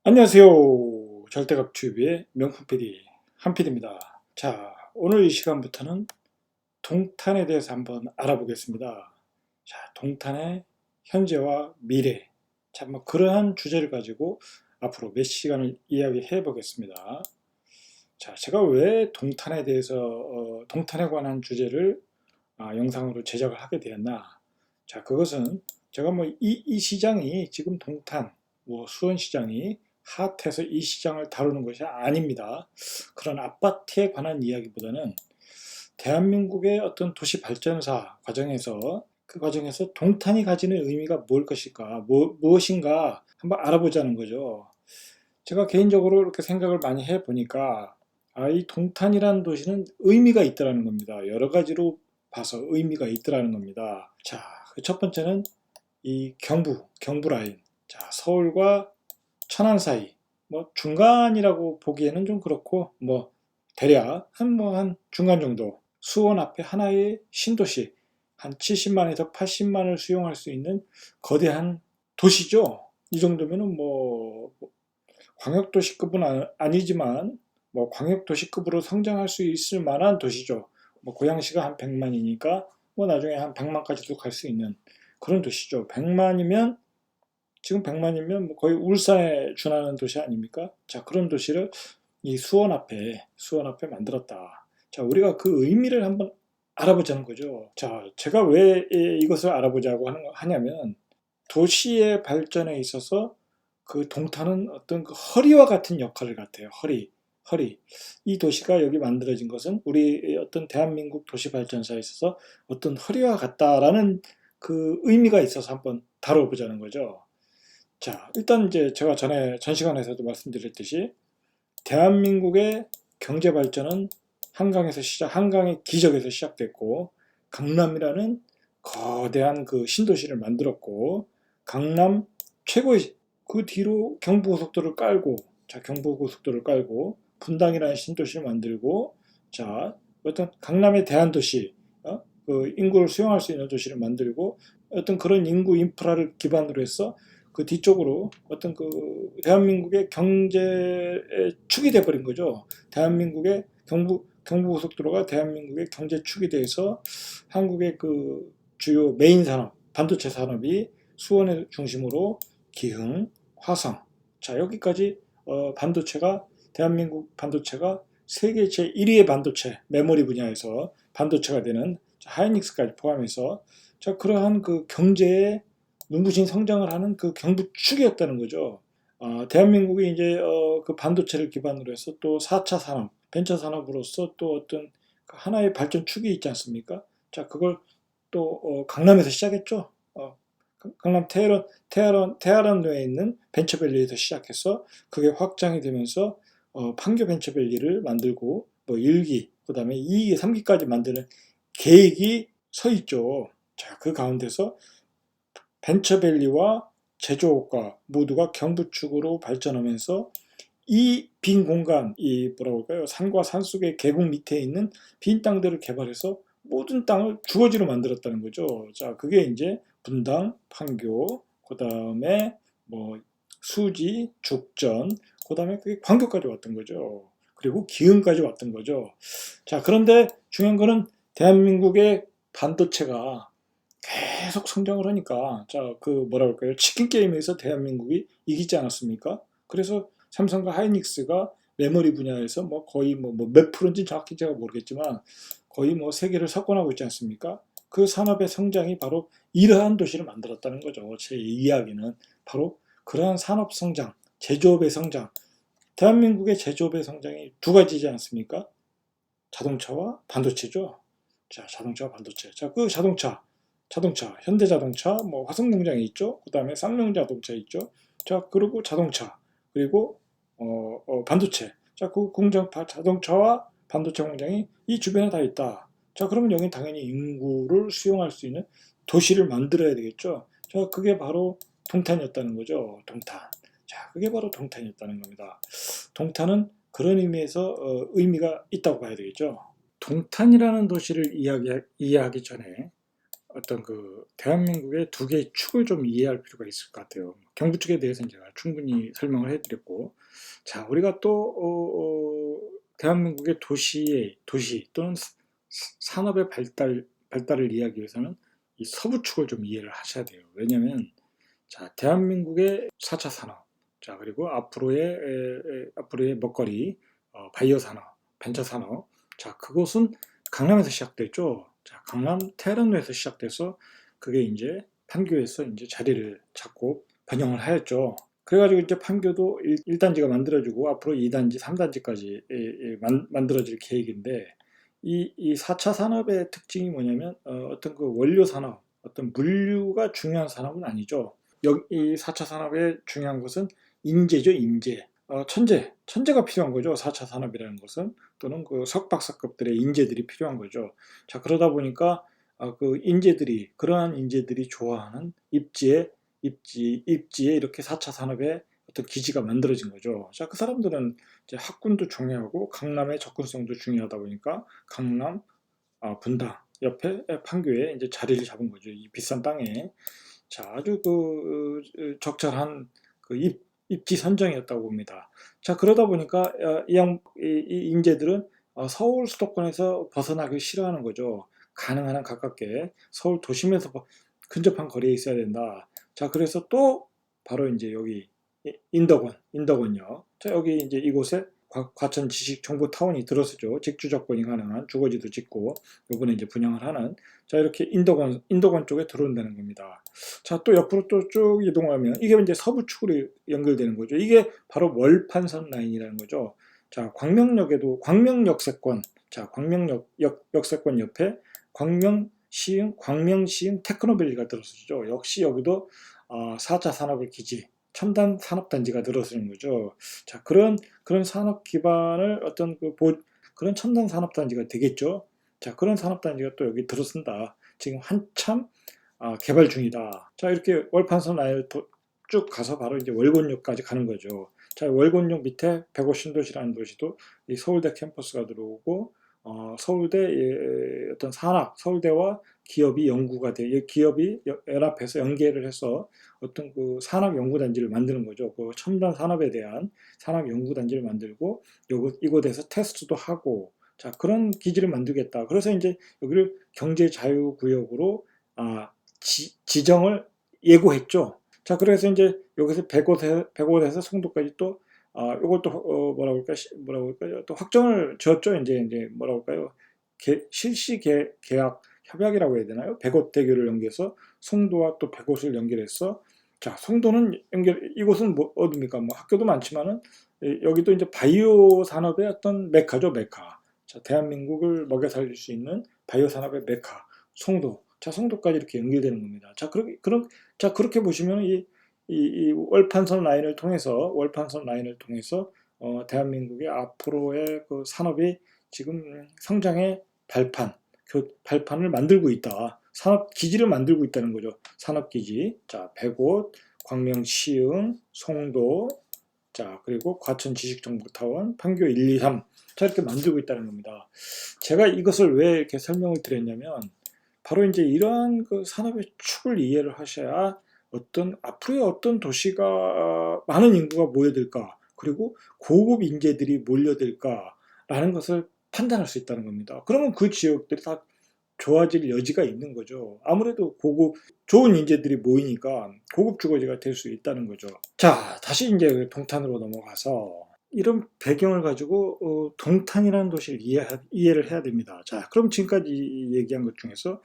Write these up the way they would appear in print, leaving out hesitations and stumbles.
안녕하세요. 절대각튜브의 명품 PD 한PD입니다. 자, 오늘 이 시간부터는 동탄에 대해서 한번 알아보겠습니다. 자, 동탄의 현재와 미래. 자, 뭐 그러한 주제를 가지고 앞으로 몇 시간을 이야기해 보겠습니다. 자, 제가 왜 동탄에 대해서 동탄에 관한 주제를 영상으로 제작을 하게 되었나? 자, 그것은 제가 뭐 이 시장이 지금 동탄, 수원시장이 핫해서 이 시장을 다루는 것이 아닙니다. 그런 아파트에 관한 이야기보다는 대한민국의 어떤 도시 발전사 과정에서 그 과정에서 동탄이 가지는 의미가 뭘 것일까, 무엇인가 한번 알아보자는 거죠. 제가 개인적으로 이렇게 생각을 많이 해보니까 이 동탄이라는 도시는 의미가 있더라는 겁니다. 여러 가지로 봐서 의미가 있더라는 겁니다. 자, 그 첫 번째는 이 경부 라인. 자, 서울과 천안 사이. 뭐 중간이라고 보기에는 좀 그렇고 대략 한 중간 정도. 수원 앞에 하나의 신도시. 한 70만에서 80만을 수용할 수 있는 거대한 도시죠. 이 정도면은 광역도시급은 아니지만 광역도시급으로 성장할 수 있을 만한 도시죠. 고양시가 한 100만이니까 나중에 한 100만까지도 갈 수 있는 그런 도시죠. 100만이면 지금 100만이면 거의 울산에 준하는 도시 아닙니까? 자, 그런 도시를 이 수원 앞에 만들었다. 자, 우리가 그 의미를 한번 알아보자는 거죠. 자, 제가 왜 이것을 알아보자고 하냐면 도시의 발전에 있어서 그 동탄은 어떤 그 허리와 같은 역할을 같아요. 허리. 이 도시가 여기 만들어진 것은 우리 어떤 대한민국 도시 발전사에 있어서 어떤 허리와 같다라는 그 의미가 있어서 한번 다뤄보자는 거죠. 자, 일단 이제 제가 전 시간에서도 말씀드렸듯이 대한민국의 경제 발전은 한강의 기적에서 시작됐고 강남이라는 거대한 그 신도시를 만들었고 강남 최고의 그 뒤로 경부고속도를 깔고 분당이라는 신도시를 만들고 자 어떤 강남의 대한도시 그 인구를 수용할 수 있는 도시를 만들고 어떤 그런 인구 인프라를 기반으로 해서 그 뒤쪽으로 어떤 그 대한민국의 경제의 축이 돼버린 거죠. 대한민국의 경부고속도로가 대한민국의 경제 축이 돼서 한국의 그 주요 메인 산업, 반도체 산업이 수원을 중심으로 기흥, 화성, 자 여기까지 대한민국 반도체가 세계 제1위의 반도체, 메모리 분야에서 반도체가 되는 하이닉스까지 포함해서 자 그러한 그 경제의 눈부신 성장을 하는 그 경부축이었다는 거죠. 대한민국이 이제 그 반도체를 기반으로 해서 또 4차 산업, 벤처 산업으로서 또 어떤 그 하나의 발전축이 있지 않습니까? 자, 그걸 또 강남에서 시작했죠. 강남 테헤란로에 있는 벤처밸리에서 시작해서 그게 확장이 되면서 판교 벤처밸리를 만들고 1기, 그다음에 2기, 3기까지 만드는 계획이 서 있죠. 자, 그 가운데서 벤처밸리와 제조업과 모두가 경부축으로 발전하면서 이 빈 공간, 이 뭐라고 할까요? 산과 산 속의 계곡 밑에 있는 빈 땅들을 개발해서 모든 땅을 주거지로 만들었다는 거죠. 자, 그게 이제 분당, 판교, 그 다음에 수지, 죽전, 그 다음에 그게 광교까지 왔던 거죠. 그리고 기흥까지 왔던 거죠. 자, 그런데 중요한 거는 대한민국의 반도체가 계속 성장을 하니까 치킨 게임에서 대한민국이 이기지 않았습니까? 그래서 삼성과 하이닉스가 메모리 분야에서 거의 몇 프로인지 정확히 제가 모르겠지만 거의 세계를 석권하고 있지 않습니까? 그 산업의 성장이 바로 이러한 도시를 만들었다는 거죠. 제 이야기는 바로 그러한 산업 성장, 제조업의 성장. 대한민국의 제조업의 성장이 두 가지지 않습니까? 자동차와 반도체죠. 자, 자동차와 반도체. 자, 그 자동차, 현대자동차, 화성공장이 있죠. 그 다음에 쌍용자동차 있죠. 자, 그리고 자동차, 그리고 반도체. 자, 그 자동차와 반도체 공장이 이 주변에 다 있다. 자, 그러면 여기 당연히 인구를 수용할 수 있는 도시를 만들어야 되겠죠. 자, 그게 바로 동탄이었다는 거죠. 동탄. 자, 그게 바로 동탄이었다는 겁니다. 동탄은 그런 의미에서 의미가 있다고 봐야 되겠죠. 동탄이라는 도시를 이해하기 전에 어떤 대한민국의 두 개의 축을 좀 이해할 필요가 있을 것 같아요. 경부축에 대해서는 제가 충분히 설명을 해드렸고, 자, 우리가 또, 대한민국의 도시 또는 산업의 발달을 이해하기 위해서는 이 서부축을 좀 이해를 하셔야 돼요. 왜냐면, 자, 대한민국의 4차 산업, 자, 그리고 앞으로의 먹거리, 바이오 산업, 벤처 산업, 자, 그것은 강남에서 시작됐죠. 자, 강남 테헤란로에서 시작돼서 그게 이제 판교에서 이제 자리를 잡고 번영을 하였죠. 그래가지고 이제 판교도 1단지가 만들어지고 앞으로 2단지, 3단지까지 만들어질 계획인데 이 4차 산업의 특징이 뭐냐면 어떤 원료 산업, 어떤 물류가 중요한 산업은 아니죠. 이 4차 산업의 중요한 것은 인재죠, 인재. 천재가 필요한 거죠. 4차 산업이라는 것은. 또는 석박사급들의 인재들이 필요한 거죠. 자, 그러다 보니까 그러한 인재들이 좋아하는 입지에 이렇게 4차 산업의 어떤 기지가 만들어진 거죠. 자, 그 사람들은 이제 학군도 중요하고 강남의 접근성도 중요하다 보니까 강남, 분당 옆에 판교에 이제 자리를 잡은 거죠. 이 비싼 땅에. 자, 아주 적절한 입지 선정이었다고 봅니다. 자, 그러다 보니까 이 인재들은 서울 수도권에서 벗어나기 싫어하는 거죠. 가능한 한 가깝게 서울 도심에서 근접한 거리에 있어야 된다. 자, 그래서 또 바로 이제 여기 인덕원요. 자, 여기 이제 이곳에 과천 지식정보타운이 들어서죠. 직주접근이 가능한 주거지도 짓고 요번에 이제 분양을 하는, 자, 이렇게 인덕원 쪽에 들어온다는 겁니다. 자, 또 옆으로 또 쭉 이동하면 이게 이제 서부축으로 연결되는 거죠. 이게 바로 월판선 라인이라는 거죠. 자, 광명역세권, 자, 역세권 옆에 광명시흥 테크노밸리가 들어서죠. 역시 여기도 4차 산업의 기지, 첨단 산업단지가 들어서는 거죠. 자, 그런 산업 기반을 그런 첨단 산업단지가 되겠죠. 자, 그런 산업단지가 또 여기 들어선다. 지금 한참 개발 중이다. 자, 이렇게 월판선 라인을 쭉 가서 바로 이제 월곤역까지 가는 거죠. 자, 월곤역 밑에 105 신도시라는 도시도 이 서울대 캠퍼스가 들어오고, 어떤 서울대와 기업이 기업이 연합해서 연계를 해서 어떤 산업연구단지를 만드는 거죠. 첨단 산업에 대한 산업연구단지를 만들고, 이곳에서 테스트도 하고, 자, 그런 기지를 만들겠다. 그래서 이제 여기를 경제자유구역으로, 지정을 예고했죠. 자, 그래서 이제 여기서 105에서 송도까지 또, 이걸 또, 뭐라고 할까요? 또 확정을 지었죠. 이제 뭐라고 할까요? 실시 계약 협약이라고 해야 되나요? 105대교를 연계해서 송도와 또 105를 연결해서, 자, 송도는 이곳은 어디입니까? 학교도 많지만은, 여기도 이제 바이오 산업의 어떤 메카죠, 메카. 자, 대한민국을 먹여 살릴 수 있는 바이오 산업의 메카, 송도. 자, 송도까지 이렇게 연결되는 겁니다. 자, 그렇게 보시면 이 월판선 라인을 통해서 대한민국의 앞으로의 산업이 지금 성장의 발판을 만들고 있다. 산업 기지를 만들고 있다는 거죠. 산업 기지. 자, 105, 광명시흥, 송도, 자, 그리고 과천 지식정보타운, 판교 1, 2, 3. 자, 이렇게 만들고 있다는 겁니다. 제가 이것을 왜 이렇게 설명을 드렸냐면, 바로 이제 이러한 산업의 축을 이해를 하셔야 앞으로의 어떤 도시가 많은 인구가 모여들까, 그리고 고급 인재들이 몰려들까라는 것을 판단할 수 있다는 겁니다. 그러면 그 지역들이 다 좋아질 여지가 있는 거죠. 아무래도 좋은 인재들이 모이니까 고급 주거지가 될 수 있다는 거죠. 자, 다시 이제 동탄으로 넘어가서 이런 배경을 가지고 동탄이라는 도시를 이해를 해야 됩니다. 자, 그럼 지금까지 얘기한 것 중에서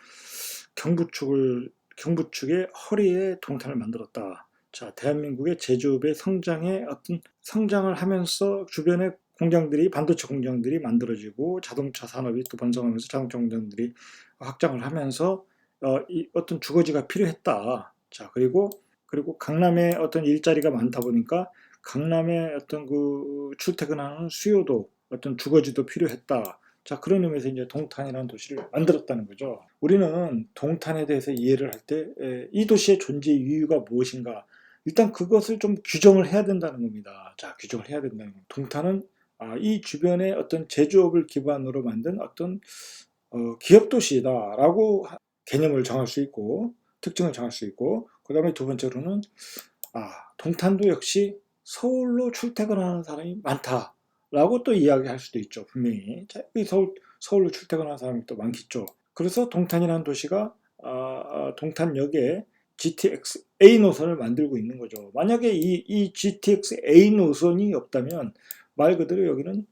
경부축의 허리에 동탄을 만들었다. 자, 대한민국의 제조업의 성장을 하면서 주변에 반도체 공장들이 만들어지고 자동차 산업이 또 번성하면서 자동차 공장들이 확장을 하면서 어떤 주거지가 필요했다. 자, 그리고 강남에 어떤 일자리가 많다 보니까 강남에 어떤 출퇴근하는 수요도, 어떤 주거지도 필요했다. 자, 그런 의미에서 이제 동탄이라는 도시를 만들었다는 거죠. 우리는 동탄에 대해서 이해를 할 때 이 도시의 존재 이유가 무엇인가, 일단 그것을 좀 규정을 해야 된다는 겁니다. 자, 규정을 해야 된다는 겁니다. 동탄은 이 주변의 어떤 제조업을 기반으로 만든 어떤 기업 도시다라고 개념을 정할 수 있고 특징을 정할 수 있고, 그 다음에 두 번째로는 동탄도 역시 서울로 출퇴근하는 사람이 많다라고 또 이야기할 수도 있죠. 분명히 서울로 출퇴근하는 사람이 또 많겠죠. 그래서 동탄이라는 도시가 동탄역에 GTX A 노선을 만들고 있는 거죠. 만약에 이 GTX A 노선이 없다면 말 그대로 여기는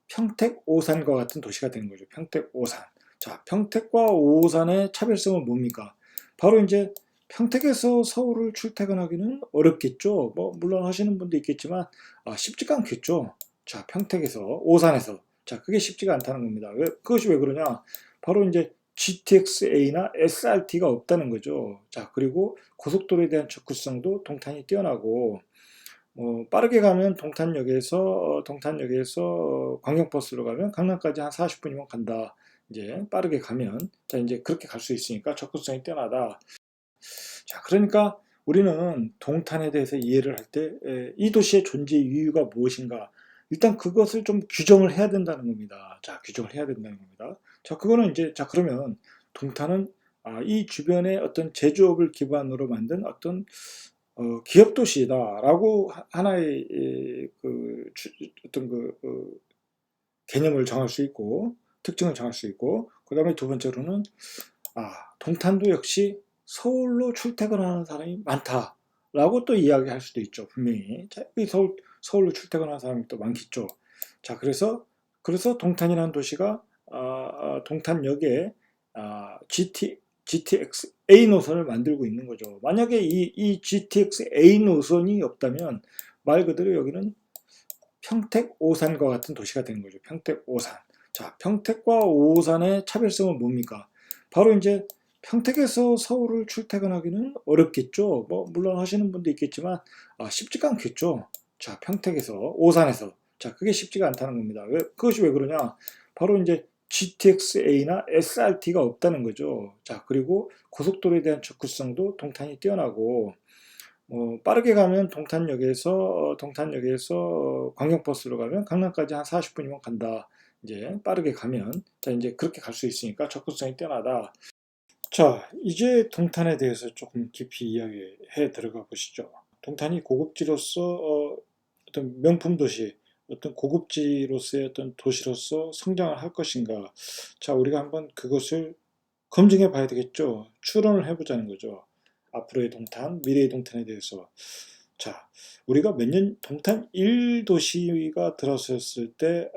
평택, 오산과 같은 도시가 되는 거죠. 평택, 오산. 자, 평택과 오산의 차별성은 뭡니까? 바로 이제 평택에서 서울을 출퇴근하기는 어렵겠죠. 뭐 물론 하시는 분도 있겠지만 쉽지가 않겠죠. 자, 평택에서 오산에서, 자, 그게 쉽지가 않다는 겁니다. 그것이 왜 그러냐? 바로 이제 GTX-A나 SRT가 없다는 거죠. 자, 그리고 고속도로에 대한 접근성도 동탄이 뛰어나고, 빠르게 가면 동탄역에서 광역버스로 가면 강남까지 한 40분이면 간다. 이제 빠르게 가면, 자, 이제 그렇게 갈 수 있으니까 접근성이 뛰어나다. 자, 그러니까 우리는 동탄에 대해서 이해를 할 때 이 도시의 존재 이유가 무엇인가? 일단 그것을 좀 규정을 해야 된다는 겁니다. 자, 규정을 해야 된다는 겁니다. 자, 그거는 이제, 자, 그러면 동탄은 이 주변의 어떤 제조업을 기반으로 만든 어떤 기업 도시다라고 하나의 어떤 개념을 정할 수 있고 특징을 정할 수 있고, 그 다음에 두 번째로는 동탄도 역시 서울로 출퇴근하는 사람이 많다라고 또 이야기할 수도 있죠. 분명히 서울로 출퇴근하는 사람이 또 많겠죠. 자, 그래서 동탄이라는 도시가 동탄역에 GTX A 노선을 만들고 있는 거죠. 만약에 이 GTX A 노선이 없다면 말 그대로 여기는 평택, 오산과 같은 도시가 되는 거죠. 평택, 오산. 자, 평택과 오산의 차별성은 뭡니까? 바로 이제 평택에서 서울을 출퇴근하기는 어렵겠죠. 뭐 물론 하시는 분도 있겠지만 쉽지가 않겠죠. 자, 평택에서 오산에서, 자, 그게 쉽지가 않다는 겁니다. 그것이 왜 그러냐? 바로 이제 GTX-A나 SRT가 없다는 거죠. 자, 그리고 고속도로에 대한 접근성도 동탄이 뛰어나고, 빠르게 가면 동탄역에서 광역버스로 가면 강남까지 한 40분이면 간다. 이제 빠르게 가면, 자, 이제 그렇게 갈 수 있으니까 접근성이 뛰어나다. 자, 이제 동탄에 대해서 조금 깊이 이야기해 들어가 보시죠. 동탄이 고급지로서 어떤 명품 도시, 어떤 고급지로서의 어떤 도시로서 성장을 할 것인가. 자, 우리가 한번 그것을 검증해 봐야 되겠죠. 추론을 해보자는 거죠. 앞으로의 동탄, 미래의 동탄에 대해서. 자, 우리가 동탄 1도시가 들어섰을 때,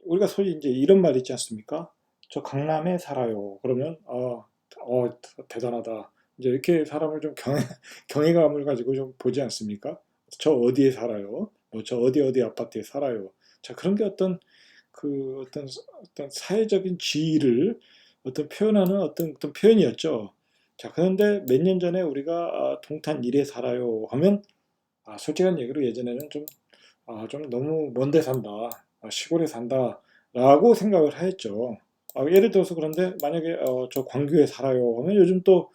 우리가 소위 이제 이런 말 있지 않습니까? 저 강남에 살아요. 그러면, 대단하다. 이제 이렇게 사람을 좀 경외감을 가지고 좀 보지 않습니까? 저 어디에 살아요? 뭐 저 어디 아파트에 살아요. 자, 그런 게 어떤 사회적인 지위를 표현하는 어떤 표현이었죠. 자, 그런데 몇 년 전에 우리가 동탄 일에 살아요 하면, 솔직한 얘기로 예전에는 좀 너무 먼데 산다, 시골에 산다 라고 생각을 하였죠. 예를 들어서 그런데 만약에 저 광교에 살아요 하면 요즘 또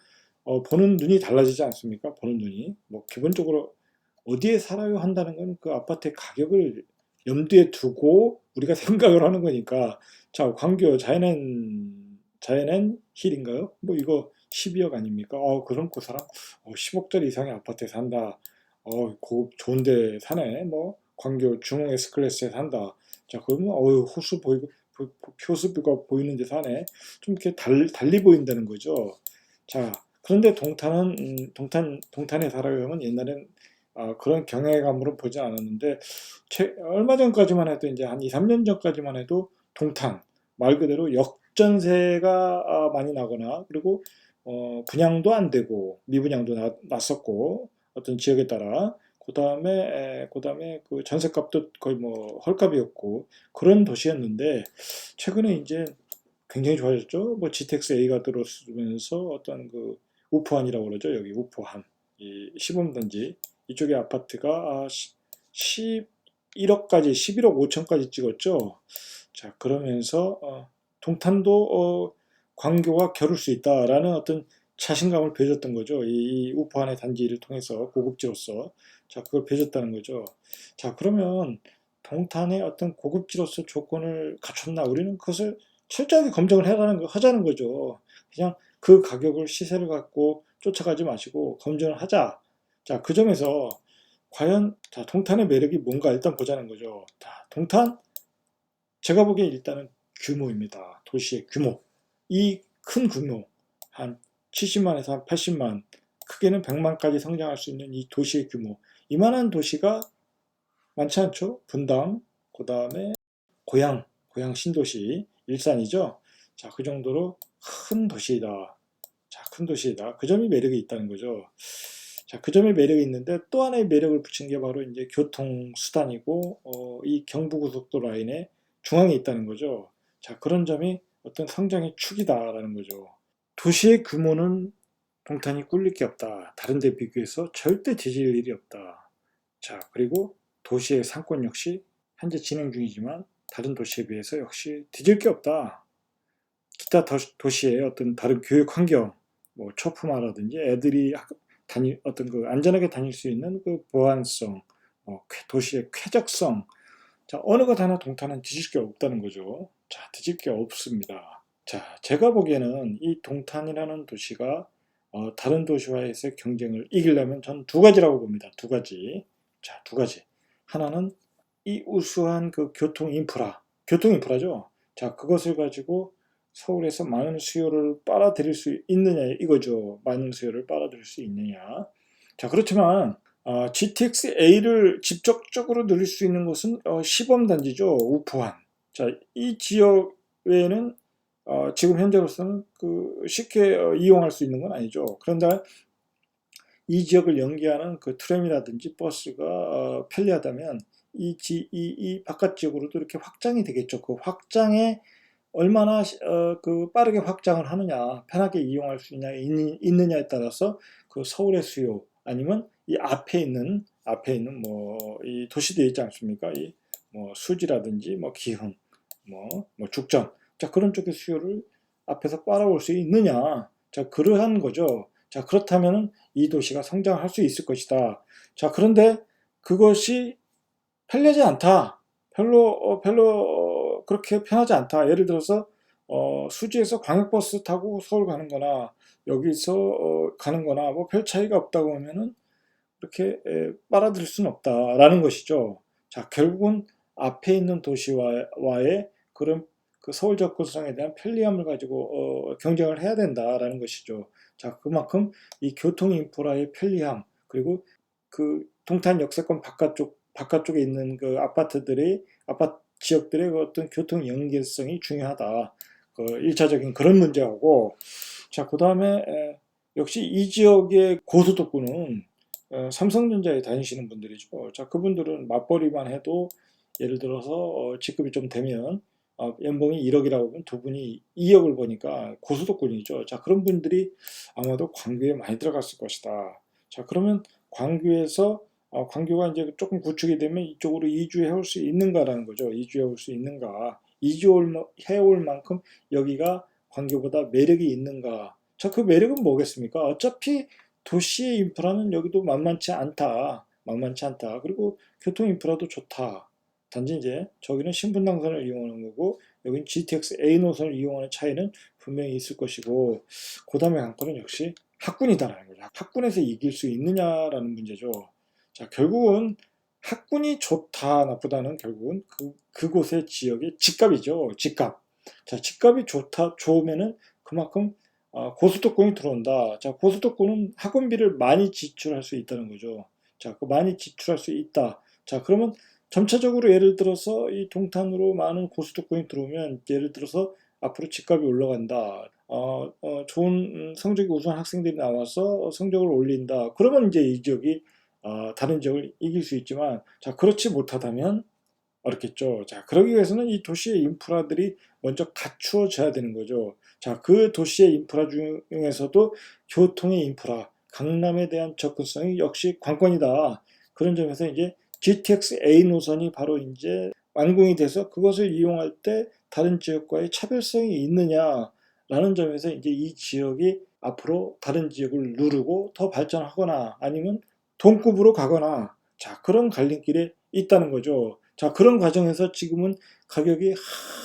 보는 눈이 달라지지 않습니까? 보는 눈이. 뭐 기본적으로 어디에 살아요 한다는 건 그 아파트의 가격을 염두에 두고 우리가 생각을 하는 거니까. 자, 광교 자이언 힐인가요? 뭐 이거 12억 아닙니까? 그럼 그 사람 10억짜리 이상의 아파트에 산다. 고급 좋은데 사네. 뭐 광교 중흥 S클래스에 산다. 자, 그러면 표수비가 보이는 데 사네. 좀 이렇게 달리 보인다는 거죠. 자, 그런데 동탄에 살아요 하면 옛날엔 그런 경외감으로 보지 않았는데, 얼마 전까지만 해도 이제 한 2, 3년 전까지만 해도 동탄 말 그대로 역전세가 많이 나거나, 그리고 분양도 안 되고 미분양도 났었고 어떤 지역에 따라, 그다음에 그 전셋값도 거의 뭐 헐값이었고 그런 도시였는데, 최근에 이제 굉장히 좋아졌죠. 뭐 GTX A가 들어오면서 어떤 그 우포한이라고 그러죠. 여기 우포한 이 시범단지 이쪽에 아파트가 11억까지 11억 5천까지 찍었죠. 자, 그러면서 동탄도 광교와 겨룰 수 있다라는 어떤 자신감을 보여줬던 거죠. 이 우포한의 단지를 통해서 고급지로서, 자, 그걸 보여줬다는 거죠. 자, 그러면 동탄의 어떤 고급지로서 조건을 갖췄나? 우리는 그것을 철저하게 검증을 하자는 거죠. 그냥 그 가격을 시세를 갖고 쫓아가지 마시고 검증을 하자. 자, 그 점에서 과연 자, 동탄의 매력이 뭔가 일단 보자는 거죠. 자, 동탄 제가 보기엔 일단은 규모입니다. 도시의 규모. 이 큰 규모 한 70만에서 한 80만 크게는 100만까지 성장할 수 있는 이 도시의 규모. 이만한 도시가 많지 않죠. 분당, 그 다음에 고양 신도시, 일산이죠. 자, 그 정도로 큰 도시이다. 자, 큰 도시이다. 그 점이 매력이 있다는 거죠. 자, 그 점이 매력이 있는데 또 하나의 매력을 붙인 게 바로 이제 교통수단이고, 이 경부고속도로 라인의 중앙에 있다는 거죠. 자, 그런 점이 어떤 성장의 축이다라는 거죠. 도시의 규모는 동탄이 꿀릴 게 없다. 다른 데 비교해서 절대 뒤질 일이 없다. 자, 그리고 도시의 상권 역시 현재 진행 중이지만 다른 도시에 비해서 역시 뒤질 게 없다. 기타 도시의 어떤 다른 교육 환경, 뭐 초품화라든지 애들이 어떤 그 안전하게 다닐 수 있는 그 보안성, 도시의 쾌적성, 자, 어느 것 하나 동탄은 뒤질 게 없다는 거죠. 자, 뒤질 게 없습니다. 자, 제가 보기에는 이 동탄이라는 도시가 다른 도시와의 경쟁을 이기려면 전 두 가지라고 봅니다. 두 가지. 자, 두 가지. 하나는 이 우수한 그 교통 인프라죠. 자, 그것을 가지고 서울에서 많은 수요를 빨아들일 수 있느냐 이거죠. 많은 수요를 빨아들일 수 있느냐. 자, 그렇지만 GTX-A를 직접적으로 누릴 수 있는 곳은 시범단지죠. 우포환. 자, 이 지역 외에는 지금 현재로서는 쉽게 이용할 수 있는 건 아니죠. 그런데 이 지역을 연계하는 그 트램이라든지 버스가 편리하다면 이 바깥 지역으로도 이렇게 확장이 되겠죠. 그 확장에 얼마나 빠르게 확장을 하느냐, 편하게 이용할 수 있느냐에 따라서 그 서울의 수요 아니면 이 앞에 있는 뭐 이 도시들이 있지 않습니까? 이 뭐 수지라든지 뭐 기흥, 뭐 죽전, 자 그런 쪽의 수요를 앞에서 빨아올 수 있느냐, 자 그러한 거죠. 자 그렇다면은 이 도시가 성장할 수 있을 것이다. 자 그런데 그것이 편리하지 않다. 별로 그렇게 편하지 않다. 예를 들어서 수지에서 광역버스 타고 서울 가는 거나 여기서 가는 거나 뭐 별 차이가 없다고 하면은 그렇게 빨아들일 수는 없다라는 것이죠. 자, 결국은 앞에 있는 도시와의 그런 그 서울 접근성에 대한 편리함을 가지고 경쟁을 해야 된다라는 것이죠. 자, 그만큼 이 교통 인프라의 편리함 그리고 그 동탄 역세권 바깥쪽에 있는 그 아파트 지역들의 그 어떤 교통 연계성이 중요하다. 그 1차적인 그런 문제하고, 자, 그 다음에 역시 이 지역의 고소득구는 삼성전자에 다니시는 분들이죠. 자, 그분들은 맞벌이만 해도 예를 들어서 직급이 좀 되면 연봉이 1억이라고 하면 두 분이 2억을 버니까 고소득군이죠. 자, 그런 분들이 아마도 광교에 많이 들어갔을 것이다. 자, 그러면 광교가 이제 조금 구축이 되면 이쪽으로 이주해 올 수 있는가라는 거죠. 이주해 올 수 있는가. 이주해 올 만큼 여기가 광교보다 매력이 있는가. 자, 그 매력은 뭐겠습니까? 어차피 도시의 인프라는 여기도 만만치 않다. 만만치 않다. 그리고 교통 인프라도 좋다. 단지 이제 저기는 신분당선을 이용하는 거고 여기는 GTX A 노선을 이용하는 차이는 분명히 있을 것이고 그 다음에 관건은 역시 학군이다라는 거죠. 학군에서 이길 수 있느냐라는 문제죠. 자, 결국은 학군이 좋다 나쁘다는 결국은 그곳의 지역의 집값이죠. 집값. 자, 집값이 좋으면은 그만큼 고소득권이 들어온다. 자, 고소득권은 학원비를 많이 지출할 수 있다는 거죠. 자, 많이 지출할 수 있다. 자, 그러면 점차적으로 예를 들어서 이 동탄으로 많은 고소득권이 들어오면 예를 들어서 앞으로 집값이 올라간다. 좋은 성적이 우수한 학생들이 나와서 성적을 올린다. 그러면 이제 이 지역이 다른 지역을 이길 수 있지만, 자, 그렇지 못하다면 어렵겠죠. 자, 그러기 위해서는 이 도시의 인프라들이 먼저 갖추어져야 되는 거죠. 자, 그 도시의 인프라 중에서도 교통의 인프라, 강남에 대한 접근성이 역시 관건이다. 그런 점에서 이제 GTX A 노선이 바로 이제 완공이 돼서 그것을 이용할 때 다른 지역과의 차별성이 있느냐라는 점에서 이제 이 지역이 앞으로 다른 지역을 누르고 더 발전하거나 아니면 동급으로 가거나, 자, 그런 갈림길에 있다는 거죠. 자, 그런 과정에서 지금은 가격이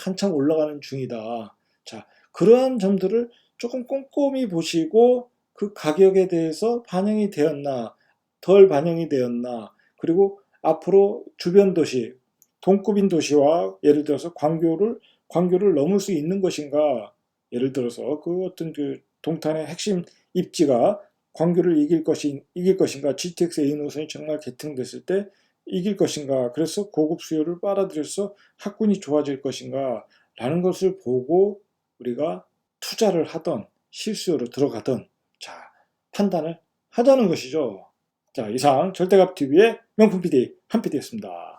한참 올라가는 중이다. 자, 그러한 점들을 조금 꼼꼼히 보시고 그 가격에 대해서 반영이 되었나, 덜 반영이 되었나, 그리고 앞으로 주변 도시, 동급인 도시와 예를 들어서 광교를 넘을 수 있는 것인가, 예를 들어서 그 어떤 그 동탄의 핵심 입지가 광교를 이길 것인가, GTX A 노선이 정말 개통됐을 때 이길 것인가, 그래서 고급 수요를 빨아들여서 학군이 좋아질 것인가, 라는 것을 보고 우리가 투자를 하던 실수요로 들어가던 자 판단을 하자는 것이죠. 자, 이상 절대값TV의 명품 PD 한 PD였습니다.